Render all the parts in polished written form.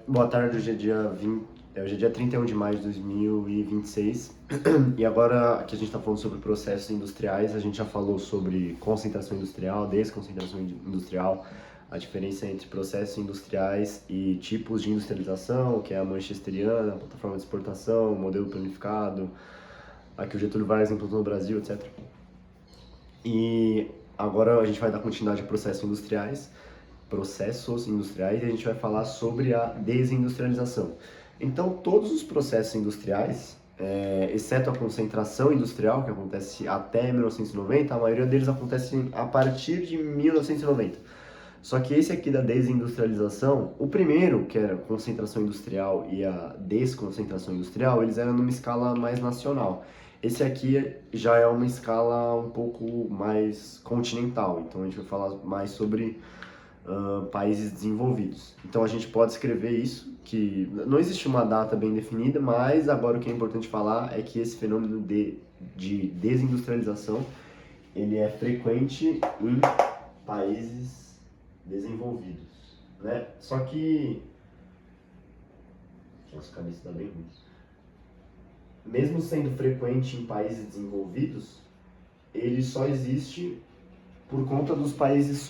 Boa tarde, hoje é dia 31 de maio de 2026. E agora que a gente está falando sobre processos industriais, a gente já falou sobre concentração industrial, desconcentração industrial, a diferença entre processos industriais e tipos de industrialização, que é a manchesteriana, a plataforma de exportação, o modelo planificado, a que o Getúlio Vargas implantou no Brasil, etc. E agora a gente vai dar continuidade a processos industriais, e a gente vai falar sobre a desindustrialização. Então, todos os processos industriais, exceto a concentração industrial, que acontece até 1990, a maioria deles acontece a partir de 1990. Só que esse aqui da desindustrialização, o primeiro, que era a concentração industrial e a desconcentração industrial, eles eram numa escala mais nacional. Esse aqui já é uma escala um pouco mais continental, então a gente vai falar mais sobre países desenvolvidos. Então a gente pode escrever isso, que não existe uma data bem definida, mas agora o que é importante falar é que esse fenômeno de desindustrialização, ele é frequente em países desenvolvidos, né? Só que... Nossa, a cabeça está bem ruim. Mesmo sendo frequente em países desenvolvidos, ele só existe por conta dos países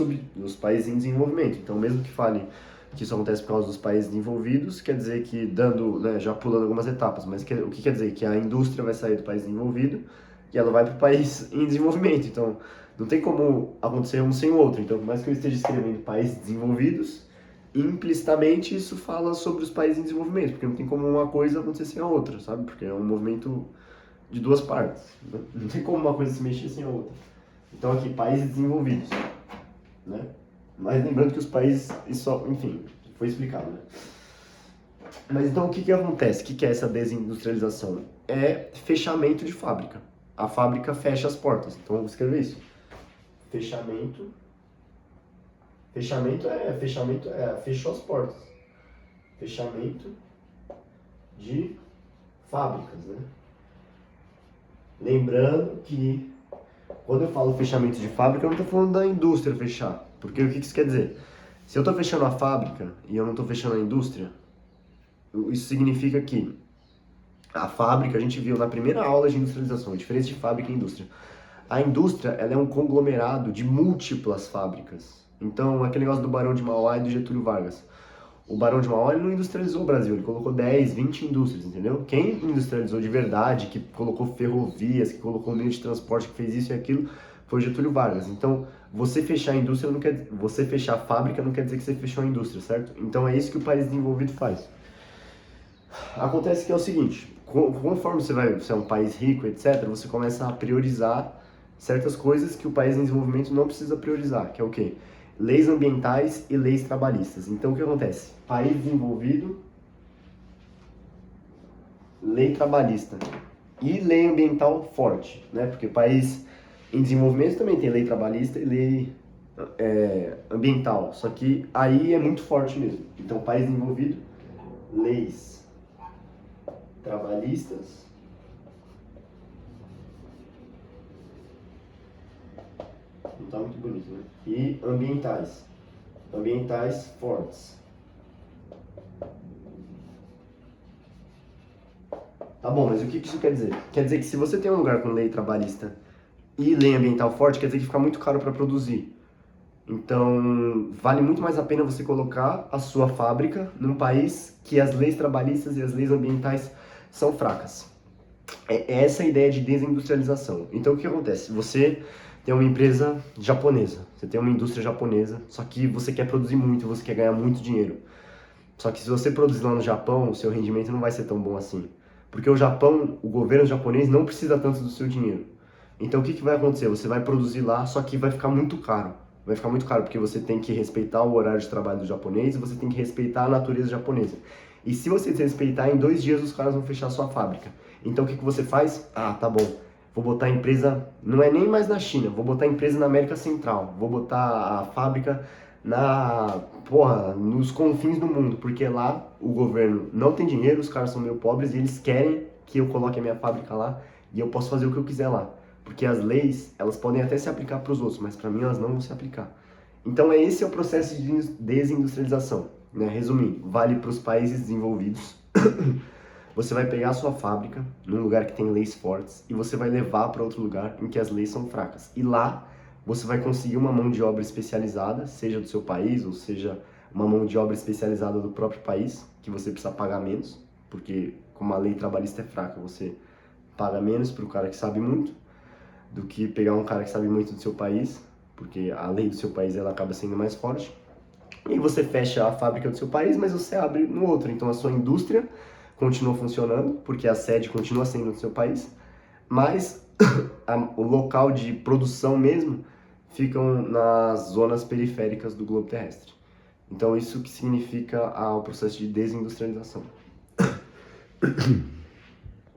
em desenvolvimento. Então, mesmo que fale que isso acontece por causa dos países desenvolvidos, quer dizer que, já pulando algumas etapas, mas o que quer dizer? Que a indústria vai sair do país desenvolvido e ela vai para o país em desenvolvimento. Então, não tem como acontecer um sem o outro. Então, por mais que eu esteja escrevendo países desenvolvidos, implicitamente isso fala sobre os países em desenvolvimento, porque não tem como uma coisa acontecer sem a outra, sabe? Porque é um movimento de duas partes. Não tem como uma coisa se mexer sem a outra. Então aqui, países desenvolvidos, né? Mas lembrando que os países, enfim, foi explicado, né? Mas então o que acontece? O que é essa desindustrialização? É fechamento de fábrica. A fábrica fecha as portas. Então eu vou escrever isso. Fechamento fechou as portas. Fechamento de fábricas, né? Lembrando que quando eu falo fechamento de fábrica, eu não estou falando da indústria fechar. Porque o que isso quer dizer? Se eu estou fechando a fábrica e eu não estou fechando a indústria, isso significa que a fábrica, a gente viu na primeira aula de industrialização, a diferença de fábrica e indústria. A indústria, ela é um conglomerado de múltiplas fábricas. Então, aquele negócio do Barão de Mauá e do Getúlio Vargas. O Barão de Mauá, ele não industrializou o Brasil, ele colocou 10, 20 indústrias, entendeu? Quem industrializou de verdade, que colocou ferrovias, que colocou meio de transporte, que fez isso e aquilo, foi o Getúlio Vargas. Então, você fechar a indústria não quer, você fechar a fábrica não quer dizer que você fechou a indústria, certo? Então é isso que o país desenvolvido faz. Acontece que é o seguinte, conforme você é um país rico, etc., você começa a priorizar certas coisas que o país em desenvolvimento não precisa priorizar, que é o quê? Leis ambientais e leis trabalhistas. Então o que acontece? País desenvolvido, lei trabalhista e lei ambiental forte, né? Porque o país em desenvolvimento também tem lei trabalhista e lei ambiental, só que aí é muito forte mesmo. Então país desenvolvido, leis trabalhistas não tá muito bonito, né? E ambientais fortes. Tá bom, mas o que isso quer dizer? Quer dizer que se você tem um lugar com lei trabalhista e lei ambiental forte, quer dizer que fica muito caro para produzir. Então, vale muito mais a pena você colocar a sua fábrica num país que as leis trabalhistas e as leis ambientais são fracas. É essa a ideia de desindustrialização. Então, o que acontece? Você tem uma empresa japonesa, você tem uma indústria japonesa, só que você quer produzir muito, você quer ganhar muito dinheiro. Só que se você produzir lá no Japão, o seu rendimento não vai ser tão bom assim. Porque o Japão, o governo japonês não precisa tanto do seu dinheiro. Então o que vai acontecer? Você vai produzir lá, só que vai ficar muito caro. Vai ficar muito caro porque você tem que respeitar o horário de trabalho do japonês e você tem que respeitar a natureza japonesa. E se você desrespeitar, em 2 dias os caras vão fechar a sua fábrica. Então o que você faz? Ah, tá bom. Vou botar a empresa, não é nem mais na China, vou botar a empresa na América Central. Vou botar a fábrica nos confins do mundo, porque lá o governo não tem dinheiro, os caras são meio pobres e eles querem que eu coloque a minha fábrica lá e eu posso fazer o que eu quiser lá. Porque as leis, elas podem até se aplicar para os outros, mas para mim elas não vão se aplicar. Então esse é o processo de desindustrialização. né? Resumindo, vale para os países desenvolvidos. Você vai pegar a sua fábrica num lugar que tem leis fortes e você vai levar para outro lugar em que as leis são fracas. E lá você vai conseguir uma mão de obra especializada, seja do seu país ou seja uma mão de obra especializada do próprio país, que você precisa pagar menos, porque como a lei trabalhista é fraca, você paga menos para o cara que sabe muito do que pegar um cara que sabe muito do seu país, porque a lei do seu país ela acaba sendo mais forte. E você fecha a fábrica do seu país, mas você abre no outro. Então a sua indústria continua funcionando, porque a sede continua sendo do seu país, mas o local de produção mesmo ficam nas zonas periféricas do globo terrestre. Então isso que significa o processo de desindustrialização.